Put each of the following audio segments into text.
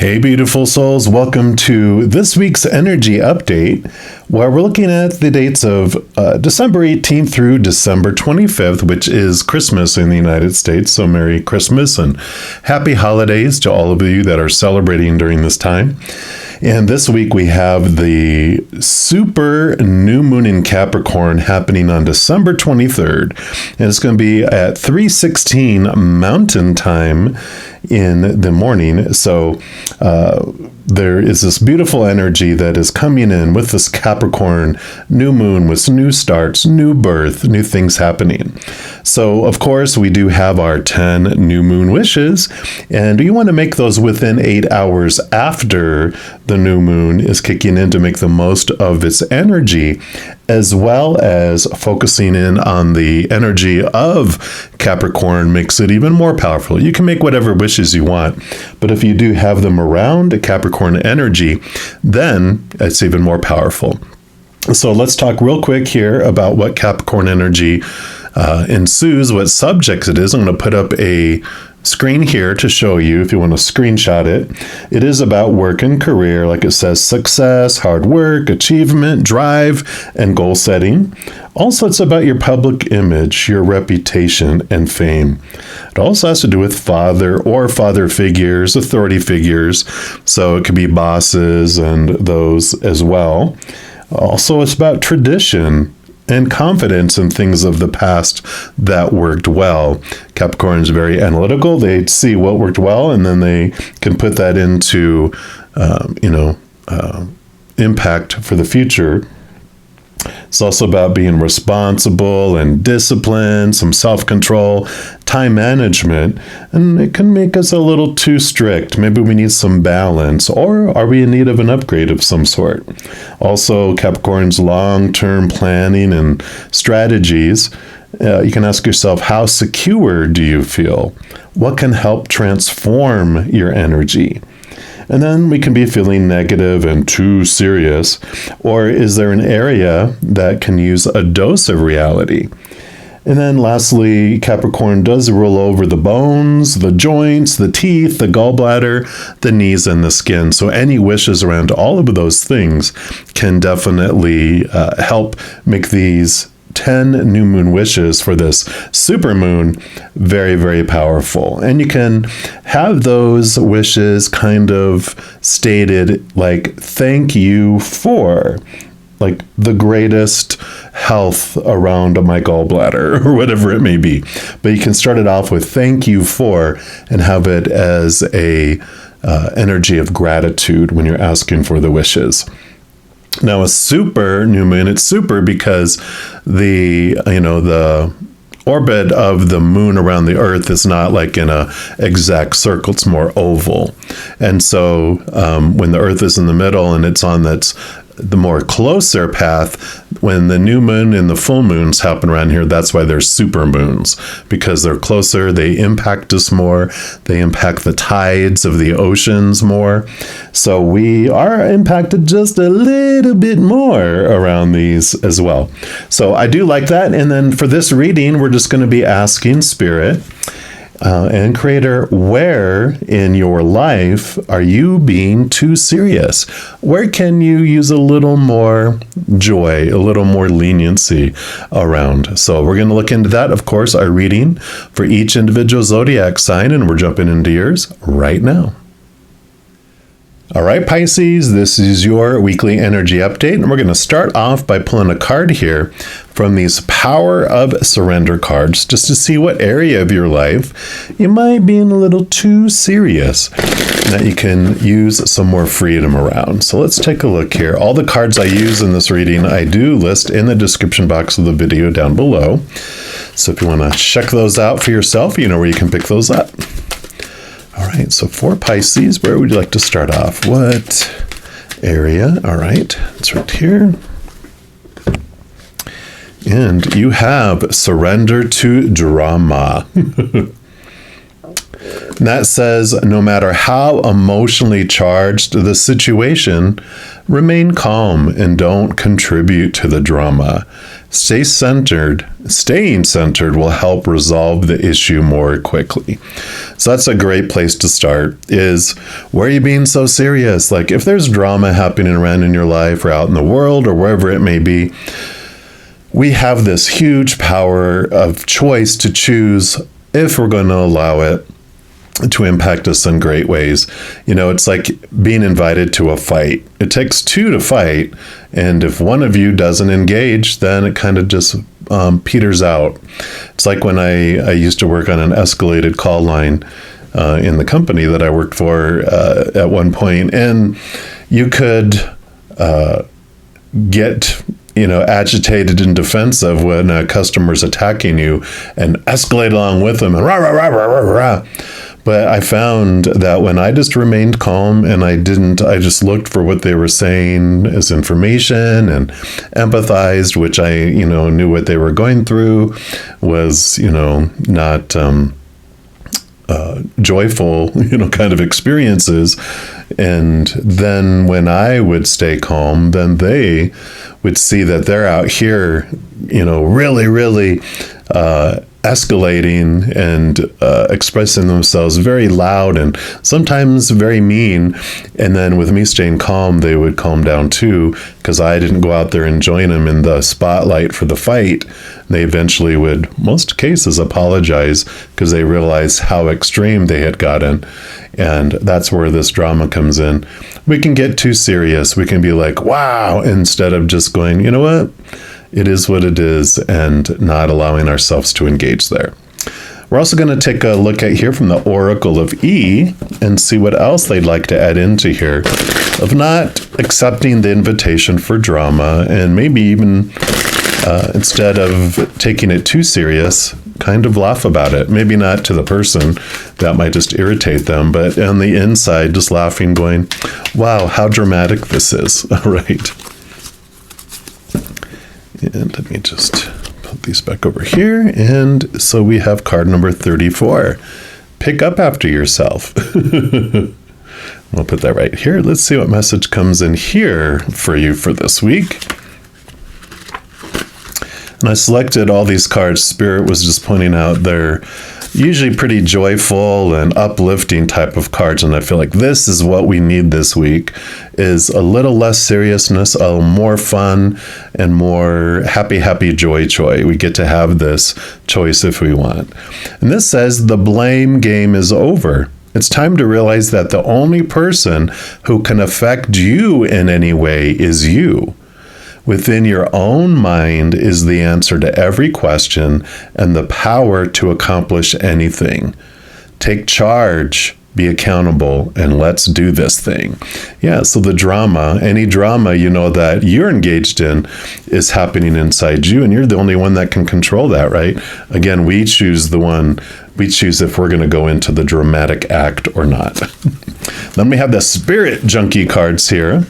Hey, beautiful souls. Welcome to this week's energy update, where we're looking at the dates of December 18th through December 25th, which is Christmas in the United States. So Merry Christmas and Happy Holidays to all of you that are celebrating during this time. And this week we have the super new moon in Capricorn happening on December 23rd. And it's going to be at 3:16 Mountain Time in the morning. So there is this beautiful energy that is coming in with this Capricorn new moon with new starts, new birth, new things happening. So, of course, we do have our 10 new moon wishes, and you want to make those within 8 hours after the new moon is kicking in to make the most of its energy, as well as focusing in on the energy of Capricorn makes it even more powerful. You can make whatever wishes you want, but if you do have them around Capricorn energy, then it's even more powerful. So let's talk real quick here about what Capricorn energy ensues, what subjects it is. I'm going to put up a screen here to show you if you want to screenshot it. It is about work and career, like it says, success, hard work, achievement, drive, and goal setting. Also, it's about your public image, your reputation, and fame. It also has to do with father or father figures, authority figures. So it could be bosses and those as well. Also, it's about tradition and confidence in things of the past that worked well. Capricorn is very analytical. They see what worked well, and then they can put that into, impact for the future. It's also about being responsible and disciplined, some self-control, time management, and it can make us a little too strict. Maybe we need some balance, or are we in need of an upgrade of some sort? Also, Capricorn's long-term planning and strategies. You can ask yourself, how secure do you feel? What can help transform your energy? And then we can be feeling negative and too serious. Or is there an area that can use a dose of reality? And then lastly, Capricorn does rule over the bones, the joints, the teeth, the gallbladder, the knees, and the skin. So any wishes around all of those things can definitely help make these 10 new moon wishes for this super moon very, very powerful. And you can have those wishes kind of stated like, thank you for, like, the greatest health around my gallbladder or whatever it may be. But you can start it off with thank you for and have it as a energy of gratitude when you're asking for the wishes. Now, a super new moon, it's super because the orbit of the moon around the earth is not like in a exact circle, it's more oval. And so when the earth is in the middle and it's on that's the more closer path, when the new moon and the full moons happen around here, that's why there's super moons, because they're closer, they impact us more, they impact the tides of the oceans more. So we are impacted just a little bit more around these as well. So I do like that. And then for this reading, we're just going to be asking Spirit and Creator, where in your life are you being too serious? Where can you use a little more joy, a little more leniency around? So we're going to look into that, of course, our reading for each individual zodiac sign, and we're jumping into yours right now. All right, Pisces, this is your weekly energy update, and we're going to start off by pulling a card here from these Power of Surrender cards, just to see what area of your life you might be a little too serious, and that you can use some more freedom around. So let's take a look here. All the cards I use in this reading, I do list in the description box of the video down below. So if you want to check those out for yourself, you know where you can pick those up. All right, so for Pisces, where would you like to start off? What area? All right, it's right here. And you have surrender to drama. And that says, no matter how emotionally charged the situation, remain calm and don't contribute to the drama. Staying centered will help resolve the issue more quickly. So that's a great place to start, is why are you being so serious? Like if there's drama happening around in your life or out in the world or wherever it may be, we have this huge power of choice to choose if we're going to allow it to impact us in great ways. You know, it's like being invited to a fight. It takes two to fight, and if one of you doesn't engage, then it kind of just peters out. It's like when I used to work on an escalated call line in the company that I worked for at one point, and you could get agitated and defensive when a customer's attacking you and escalate along with them and rah, rah, rah, rah, rah, rah. But I found that when I just remained calm and I just looked for what they were saying as information and empathized, which I, knew what they were going through was, not joyful, kind of experiences. And then when I would stay calm, then they would see that they're out here, really, really escalating and expressing themselves very loud and sometimes very mean. And then with me staying calm, they would calm down too, because I didn't go out there and join them in the spotlight for the fight. They eventually would, most cases, apologize because they realized how extreme they had gotten. And that's where this drama comes in. We can get too serious. We can be like, wow, instead of just going, you know what? It is what it is, and not allowing ourselves to engage there. We're also going to take a look at here from the Oracle of E and see what else they'd like to add into here of not accepting the invitation for drama, and maybe even instead of taking it too serious, kind of laugh about it. Maybe not to the person, that might just irritate them, but on the inside, just laughing, going, wow, how dramatic this is. All right. And let me just put these back over here. And so we have card number 34. Pick up after yourself. We'll put that right here. Let's see what message comes in here for you for this week. And I selected all these cards. Spirit was just pointing out they're usually pretty joyful and uplifting type of cards. And I feel like this is what we need this week, is a little less seriousness, a little more fun and more happy, joy. We get to have this choice if we want. And this says the blame game is over. It's time to realize that the only person who can affect you in any way is you. Within your own mind is the answer to every question and the power to accomplish anything. Take charge, be accountable, and let's do this thing. Yeah, so the drama, any drama, that you're engaged in is happening inside you, and you're the only one that can control that, right? Again, we choose if we're going to go into the dramatic act or not. Then we have the Spirit Junkie cards here.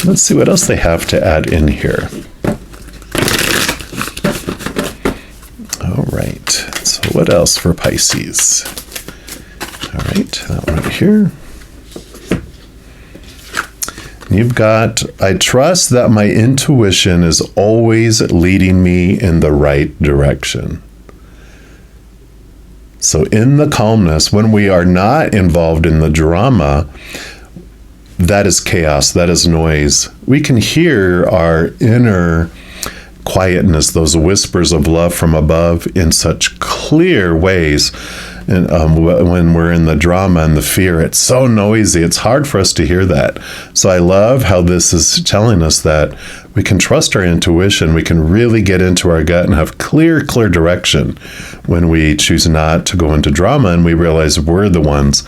Let's see what else they have to add in here. All right. So what else for Pisces? All right. That one right here. You've got, I trust that my intuition is always leading me in the right direction. So in the calmness, when we are not involved in the drama, that is chaos, that is noise. We can hear our inner quietness, those whispers of love from above in such clear ways. And when we're in the drama and the fear, it's so noisy, it's hard for us to hear that. So I love how this is telling us that we can trust our intuition, we can really get into our gut and have clear direction when we choose not to go into drama and we realize we're the ones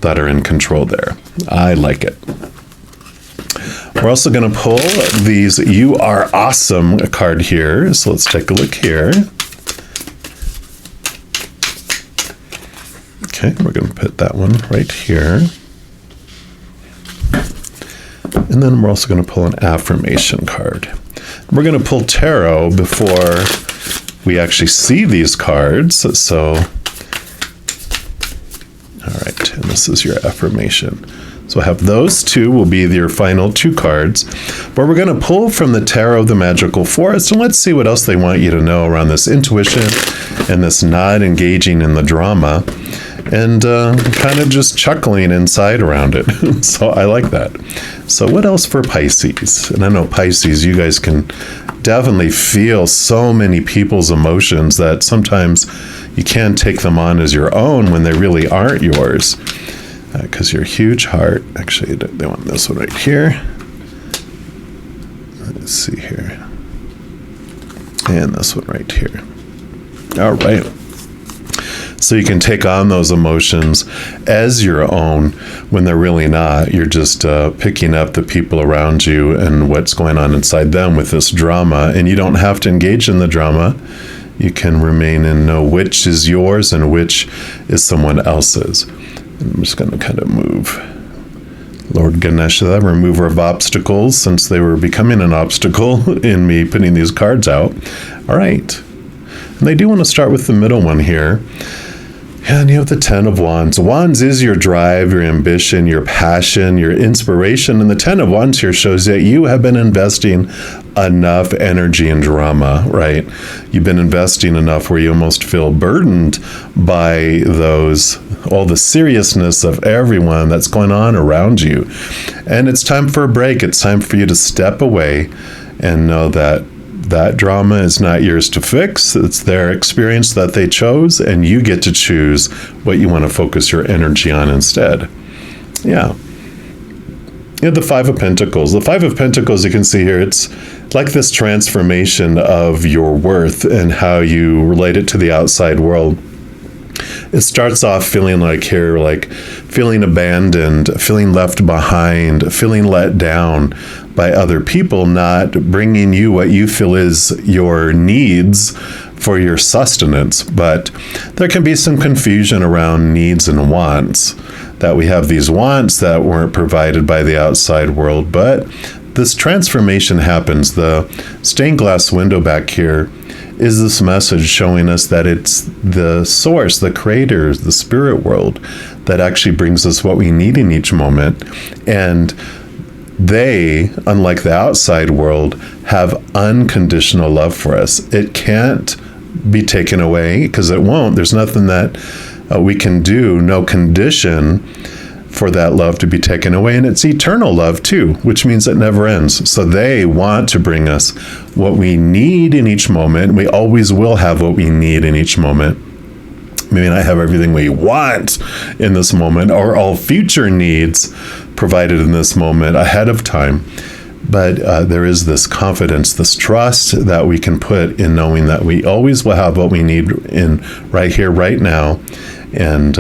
that are in control there. I like it. We're also going to pull these You Are Awesome card here. So let's take a look here. Okay, we're going to put that one right here. And then we're also going to pull an affirmation card. We're going to pull tarot before we actually see these cards. So, all right. And this is your affirmation. So have those two will be your final 2 cards. But we're going to pull from the Tarot of the Magical Forest, and let's see what else they want you to know around this intuition and this not engaging in the drama, and kind of just chuckling inside around it. So I like that. So what else for Pisces? And I know Pisces, you guys can definitely feel so many people's emotions that sometimes you can take them on as your own when they really aren't yours. Because you're a huge heart. Actually, they want this one right here. Let's see here. And this one right here. All right. So you can take on those emotions as your own when they're really not. You're just picking up the people around you and what's going on inside them with this drama. And you don't have to engage in the drama. You can remain and know which is yours and which is someone else's. I'm just going to kind of move. Lord Ganesha, remover of obstacles, since they were becoming an obstacle in me putting these cards out. All right. And they do want to start with the middle one here. And you have the 10 of Wands. Wands is your drive, your ambition, your passion, your inspiration. And the 10 of Wands here shows that you have been investing enough energy and drama, right? You've been investing enough where you almost feel burdened by all the seriousness of everyone that's going on around you. And it's time for a break. It's time for you to step away and know that drama is not yours to fix. It's their experience that they chose, and you get to choose what you want to focus your energy on instead. Yeah. You have the 5 of Pentacles. The 5 of Pentacles, you can see here, it's like this transformation of your worth and how you relate it to the outside world. It starts off feeling like feeling abandoned, feeling left behind, feeling let down by other people, not bringing you what you feel is your needs for your sustenance. But there can be some confusion around needs and wants, that we have these wants that weren't provided by the outside world. But this transformation happens. The stained glass window back here is this message showing us that it's the source, the creator, the spirit world that actually brings us what we need in each moment. And they, unlike the outside world, have unconditional love for us. It can't be taken away, because it won't. There's nothing that we can do, no condition for that love to be taken away. And it's eternal love too, which means it never ends. So they want to bring us what we need in each moment. We always will have what we need in each moment. Maybe not have everything we want in this moment, or all future needs provided in this moment ahead of time. But there is this confidence, this trust that we can put in knowing that we always will have what we need in right here, right now. And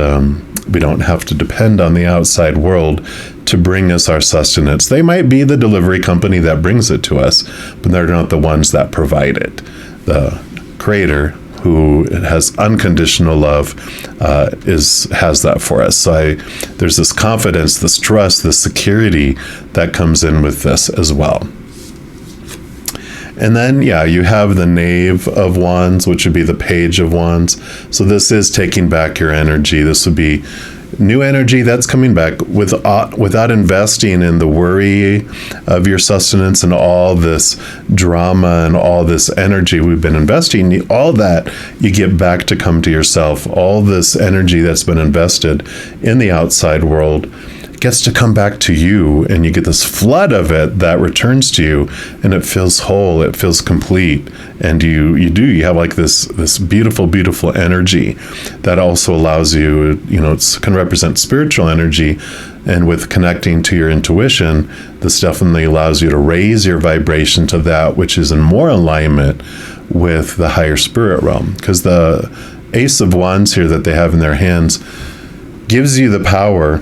we don't have to depend on the outside world to bring us our sustenance. They might be the delivery company that brings it to us, but they're not the ones that provide it. The creator, who has unconditional love, has that for us. So there's this confidence, this trust, this security that comes in with this as well. And then, you have the Knave of Wands, which would be the Page of Wands. So this is taking back your energy. This would be new energy that's coming back without investing in the worry of your sustenance and all this drama and all this energy we've been investing. All that you get back to come to yourself. All this energy that's been invested in the outside world gets to come back to you, and you get this flood of it that returns to you, and it feels whole, it feels complete, and you have like this beautiful energy that also allows you, it can represent spiritual energy, and with connecting to your intuition, this definitely allows you to raise your vibration to that which is in more alignment with the higher spirit realm, because the Ace of Wands here that they have in their hands gives you the power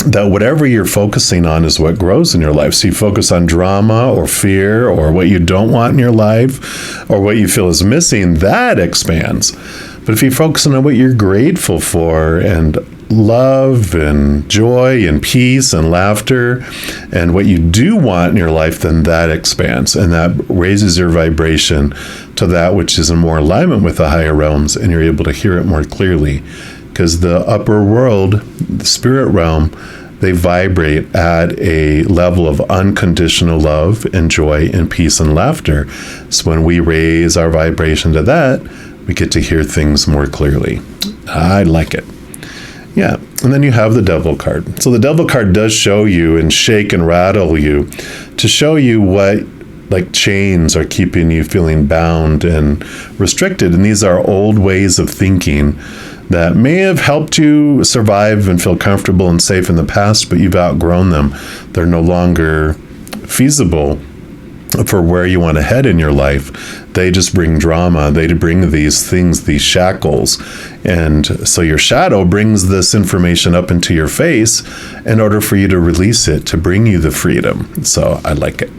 that whatever you're focusing on is what grows in your life. So you focus on drama or fear or what you don't want in your life or what you feel is missing, that expands. But if you focus on what you're grateful for and love and joy and peace and laughter and what you do want in your life, then that expands, and that raises your vibration to that which is in more alignment with the higher realms, and you're able to hear it more clearly. because the upper world, the spirit realm, they vibrate at a level of unconditional love and joy and peace and laughter. So when we raise our vibration to that, we get to hear things more clearly. I like it. Yeah. And then you have the devil card. So the devil card does show you and shake and rattle you to show you what like chains are keeping you feeling bound and restricted. And these are old ways of thinking that may have helped you survive and feel comfortable and safe in the past, but you've outgrown them. They're no longer feasible for where you want to head in your life. They just bring drama. They bring these things, these shackles. And so your shadow brings this information up into your face in order for you to release it, to bring you the freedom. So I like it.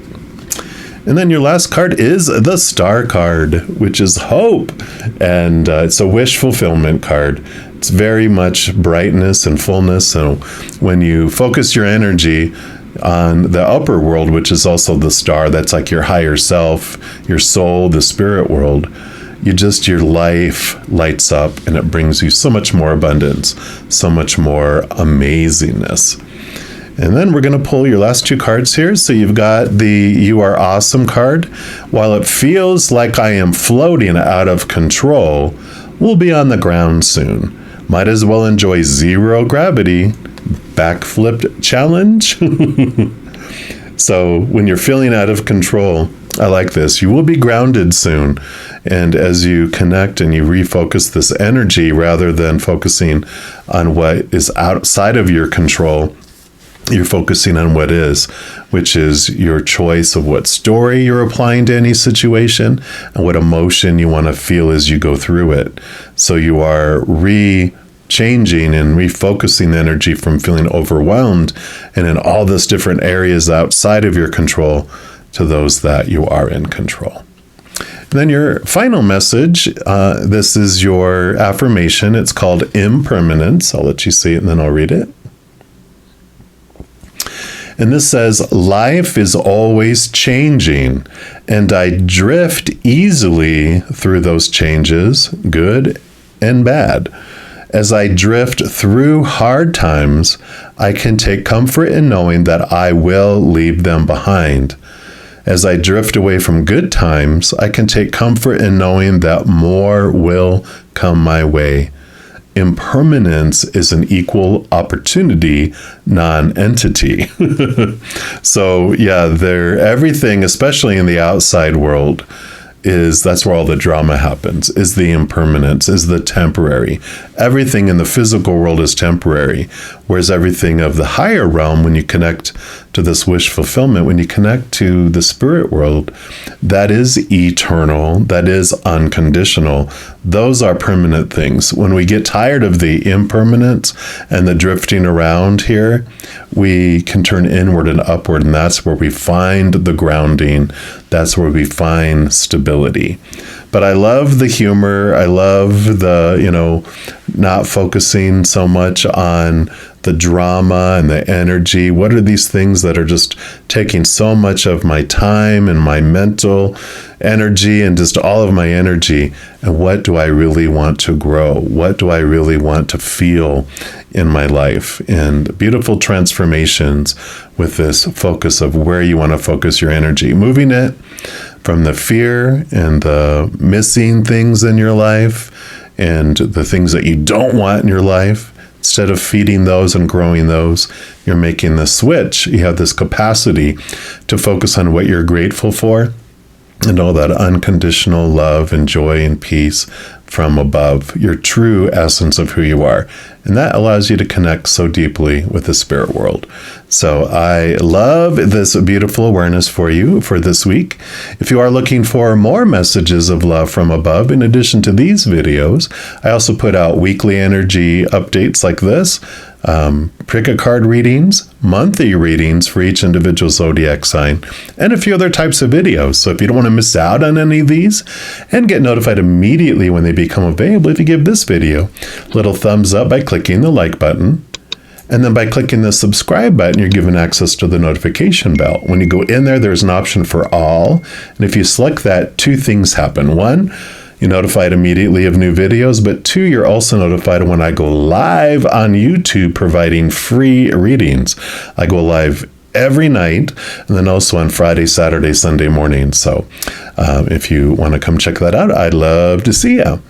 And then your last card is the Star card, which is hope. And it's a wish fulfillment card. It's very much brightness and fullness. So when you focus your energy on the upper world, which is also the star, that's like your higher self, your soul, the spirit world, your life lights up and it brings you so much more abundance, so much more amazingness. And then we're going to pull your last two cards here. So you've got the You Are Awesome card. While it feels like I am floating out of control, we'll be on the ground soon. Might as well enjoy zero gravity. Backflip challenge. So when you're feeling out of control, I like this. You will be grounded soon. And as you connect and you refocus this energy rather than focusing on what is outside of your control, you're focusing on what is, which is your choice of what story you're applying to any situation and what emotion you want to feel as you go through it. So you are changing and refocusing the energy from feeling overwhelmed and in all these different areas outside of your control to those that you are in control. And then your final message, this is your affirmation. It's called Impermanence. I'll let you see it and then I'll read it. And this says, life is always changing, and I drift easily through those changes, good and bad. As I drift through hard times, I can take comfort in knowing that I will leave them behind. As I drift away from good times, I can take comfort in knowing that more will come my way. Impermanence is an equal opportunity non-entity. So yeah, everything, especially in the outside world, that's where all the drama happens, is the impermanence, is the temporary. Everything in the physical world is temporary, whereas everything of the higher realm, when you connect to this wish fulfillment, when you connect to the spirit world, that is eternal, that is unconditional. Those are permanent things. When we get tired of the impermanence and the drifting around here, we can turn inward and upward, and that's where we find the grounding. That's where we find stability. But I love the humor. I love the, not focusing so much on the drama and the energy. What are these things that are just taking so much of my time and my mental energy and just all of my energy? And what do I really want to grow? What do I really want to feel in my life? And beautiful transformations with this focus of where you want to focus your energy, moving it from the fear and the missing things in your life and the things that you don't want in your life. Instead of feeding those and growing those, you're making the switch. You have this capacity to focus on what you're grateful for and all that unconditional love and joy and peace from above, your true essence of who you are. And that allows you to connect so deeply with the spirit world. So I love this beautiful awareness for you for this week. If you are looking for more messages of love from above, in addition to these videos, I also put out weekly energy updates like this, pick a card readings, monthly readings for each individual zodiac sign, and a few other types of videos. So if you don't want to miss out on any of these and get notified immediately when they become available, if you give this video a little thumbs up by clicking the like button, and then by clicking the subscribe button, you're given access to the notification bell. When you go in there, there's an option for all. And if you select that, two things happen. One, you're notified immediately of new videos, but 2, you're also notified when I go live on YouTube providing free readings. I go live every night, and then also on Friday, Saturday, Sunday morning. So if you want to come check that out, I'd love to see you.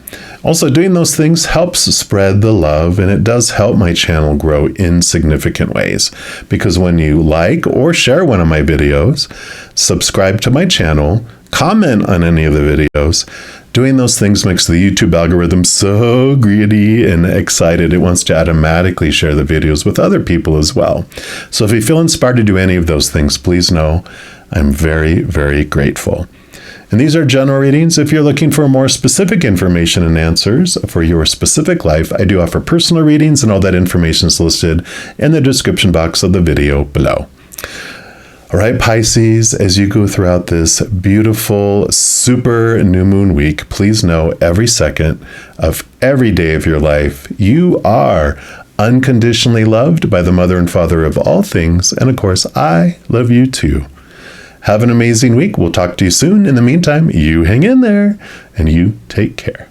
Also, doing those things helps spread the love, and it does help my channel grow in significant ways. Because when you like or share one of my videos, subscribe to my channel, comment on any of the videos, doing those things makes the YouTube algorithm so greedy and excited. It wants to automatically share the videos with other people as well. So if you feel inspired to do any of those things, please know I'm very, very grateful. And these are general readings. If you're looking for more specific information and answers for your specific life, I do offer personal readings, and all that information is listed in the description box of the video below. All right, Pisces, as you go throughout this beautiful super new moon week, please know every second of every day of your life, you are unconditionally loved by the Mother and Father of all things. And of course, I love you too. Have an amazing week. We'll talk to you soon. In the meantime, you hang in there and you take care.